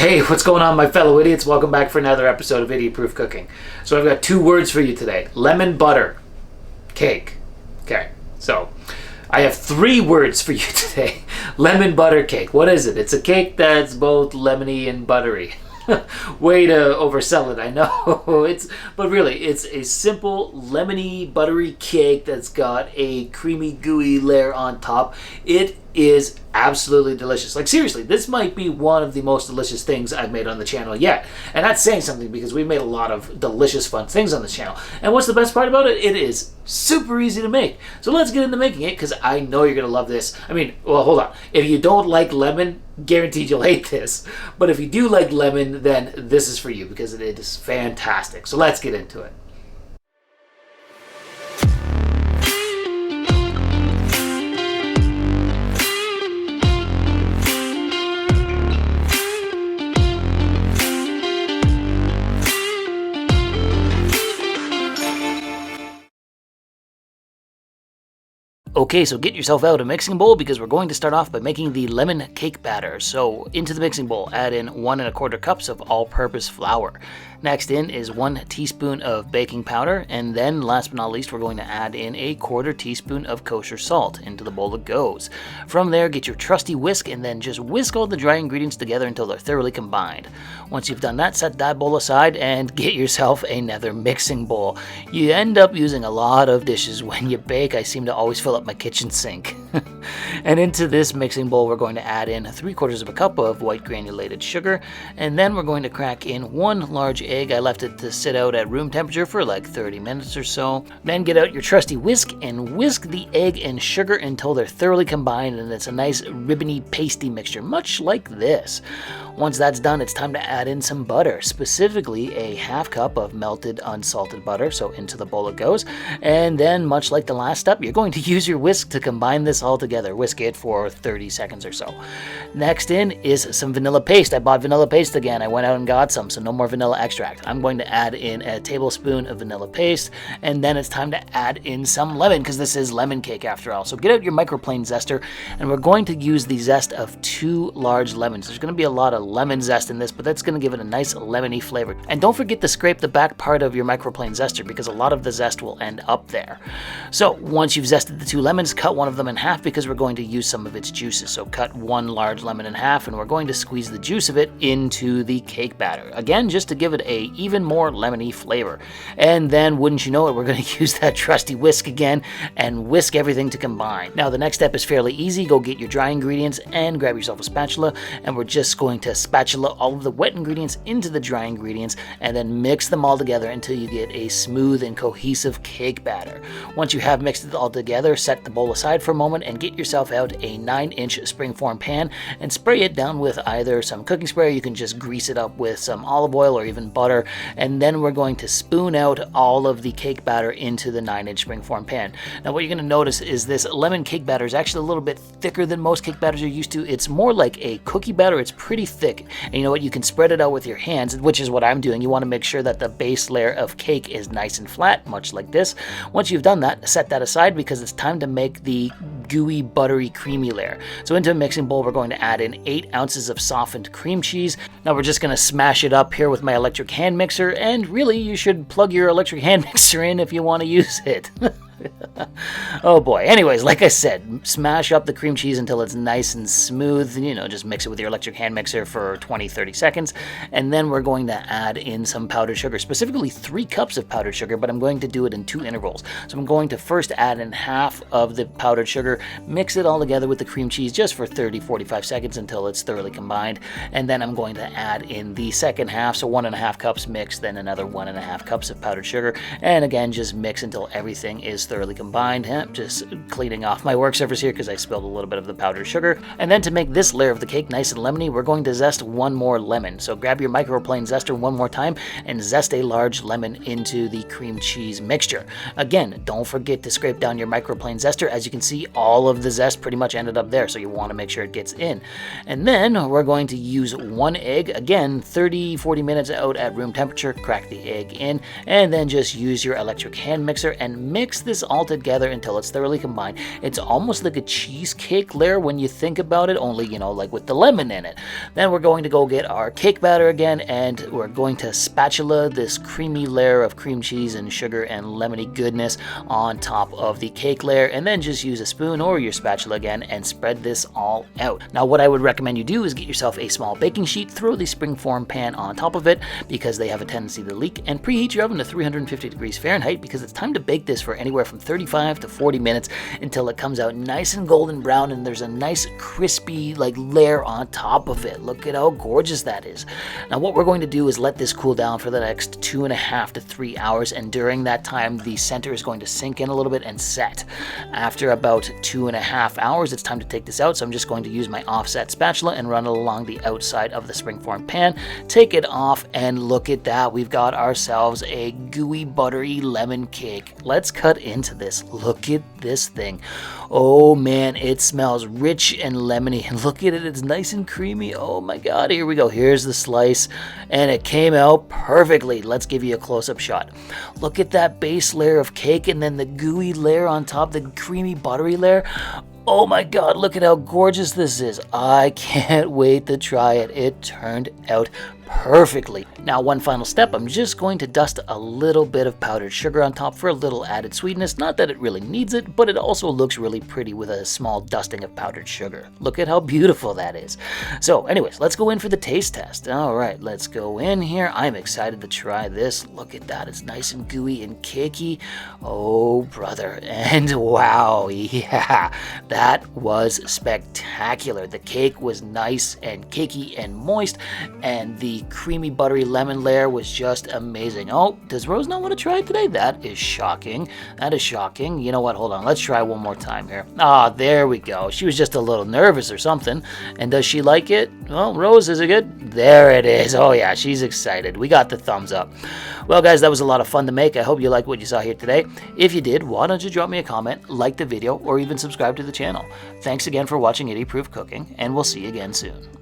Hey, what's going on, my fellow idiots? Welcome back for another episode of Idiot Proof Cooking. So I've got 2 words for you today. Lemon butter cake. Okay, so I have 3 words for you today. Lemon butter cake. What is it? It's a cake that's both lemony and buttery. Way to oversell it, I know. But really, it's a simple lemony buttery cake that's got a creamy gooey layer on top. It is absolutely delicious. Like, seriously, this might be one of the most delicious things I've made on the channel yet. And that's saying something because we've made a lot of delicious, fun things on this channel. And what's the best part about it? It is super easy to make. So let's get into making it because I know you're going to love this. I mean, well, hold on. If you don't like lemon, guaranteed you'll hate this. But if you do like lemon, then this is for you because it is fantastic. So let's get into it. Okay, so get yourself out a mixing bowl because we're going to start off by making the lemon cake batter. So into the mixing bowl, add in 1 1/4 cups of all-purpose flour. Next in is 1 teaspoon of baking powder, and then last but not least, we're going to add in a 1/4 teaspoon of kosher salt. Into the bowl it goes. From there, get your trusty whisk and then just whisk all the dry ingredients together until they're thoroughly combined. Once you've done that, set that bowl aside and get yourself another mixing bowl. You end up using a lot of dishes when you bake. I seem to always fill up my kitchen sink. And into this mixing bowl, we're going to add in 3/4 cup of white granulated sugar, and then we're going to crack in 1 large egg. I left it to sit out at room temperature for like 30 minutes or so. Then get out your trusty whisk and whisk the egg and sugar until they're thoroughly combined and it's a nice ribbony pasty mixture, much like this. Once that's done, it's time to add in some butter, specifically a 1/2 cup of melted unsalted butter, so into the bowl it goes. And then, much like the last step, you're going to use your whisk to combine this all together. Whisk it for 30 seconds or so. Next in is some vanilla paste. I bought vanilla paste again. I went out and got some, so no more vanilla extract. I'm going to add in a tablespoon of vanilla paste, and then it's time to add in some lemon, because this is lemon cake after all. So get out your microplane zester, and we're going to use the zest of 2 large lemons. There's going to be a lot of lemon zest in this, but that's going to give it a nice lemony flavor. And don't forget to scrape the back part of your microplane zester because a lot of the zest will end up there. So once you've zested the 2 lemons, cut one of them in half because we're going to use some of its juices. So cut 1 large lemon in half and we're going to squeeze the juice of it into the cake batter. Again, just to give it a even more lemony flavor. And then, wouldn't you know it, we're going to use that trusty whisk again and whisk everything to combine. Now the next step is fairly easy. Go get your dry ingredients and grab yourself a spatula, and we're just going to spatula all of the wet ingredients into the dry ingredients and then mix them all together until you get a smooth and cohesive cake batter. Once you have mixed it all together, set the bowl aside for a moment and get yourself out a 9-inch springform pan and spray it down with either some cooking spray, or you can just grease it up with some olive oil or even butter, and then we're going to spoon out all of the cake batter into the 9-inch springform pan. Now what you're going to notice is this lemon cake batter is actually a little bit thicker than most cake batters you're used to. It's more like a cookie batter. It's pretty thick, and you know what, you can spread it out with your hands, which is what I'm doing. You want to make sure that the base layer of cake is nice and flat, much like this. Once you've done that, set that aside because it's time to make the gooey, buttery, creamy layer. So into a mixing bowl, we're going to add in 8 ounces of softened cream cheese. Now we're just going to smash it up here with my electric hand mixer, and really you should plug your electric hand mixer in if you want to use it. Oh boy. Anyways, like I said, smash up the cream cheese until it's nice and smooth. You know, just mix it with your electric hand mixer for 20-30 seconds. And then we're going to add in some powdered sugar, specifically 3 cups of powdered sugar, but I'm going to do it in 2 intervals. So I'm going to first add in half of the powdered sugar, mix it all together with the cream cheese just for 30-45 seconds until it's thoroughly combined. And then I'm going to add in the second half, so 1.5 cups mixed, then another 1.5 cups of powdered sugar. And again, just mix until everything is thoroughly combined. Just cleaning off my work surface here because I spilled a little bit of the powdered sugar. And then to make this layer of the cake nice and lemony, we're going to zest 1 more lemon. So grab your microplane zester one more time and zest a large lemon into the cream cheese mixture. Again, don't forget to scrape down your microplane zester. As you can see, all of the zest pretty much ended up there, so you want to make sure it gets in. And then we're going to use 1 egg, again 30-40 minutes out at room temperature. Crack the egg in and then just use your electric hand mixer and mix this this all together until it's thoroughly combined. It's almost like a cheesecake layer when you think about it, only, you know, like with the lemon in it. Then we're going to go get our cake batter again, and we're going to spatula this creamy layer of cream cheese and sugar and lemony goodness on top of the cake layer, and then just use a spoon or your spatula again and spread this all out. Now what I would recommend you do is get yourself a small baking sheet, throw the springform pan on top of it because they have a tendency to leak, and preheat your oven to 350 degrees Fahrenheit because it's time to bake this for anywhere from 35 to 40 minutes until it comes out nice and golden brown and there's a nice crispy like layer on top of it. Look at how gorgeous that is. Now what we're going to do is let this cool down for the next 2.5 to 3 hours, and during that time the center is going to sink in a little bit and set. After about 2.5 hours, it's time to take this out, so I'm just going to use my offset spatula and run it along the outside of the springform pan, take it off, and look at that, we've got ourselves a gooey buttery lemon cake. Let's cut into this. Look at this thing. Oh man, it smells rich and lemony, and look at it, it's nice and creamy. Oh my god, here we go. Here's the slice, and it came out perfectly. Let's give you a close-up shot. Look at that base layer of cake and then the gooey layer on top, the creamy buttery layer. Oh my god, look at how gorgeous this is. I can't wait to try it. It turned out perfectly. Now one final step, I'm just going to dust a little bit of powdered sugar on top for a little added sweetness. Not that it really needs it, but it also looks really pretty with a small dusting of powdered sugar. Look at how beautiful that is. So anyways, let's go in for the taste test. Alright, let's go in here. I'm excited to try this. Look at that, it's nice and gooey and cakey. Oh brother, and wow, yeah, that was spectacular. The cake was nice and cakey and moist, and the creamy buttery lemon layer was just amazing. Oh, does Rose not want to try it today? That is shocking. That is shocking. You know what? Hold on. Let's try one more time here. Ah, there we go. She was just a little nervous or something. And does she like it? Well, Rose, is it good? There it is. Oh yeah, she's excited. We got the thumbs up. Well guys, that was a lot of fun to make. I hope you liked what you saw here today. If you did, why don't you drop me a comment, like the video, or even subscribe to the channel. Thanks again for watching Idiot Proof Cooking, and we'll see you again soon.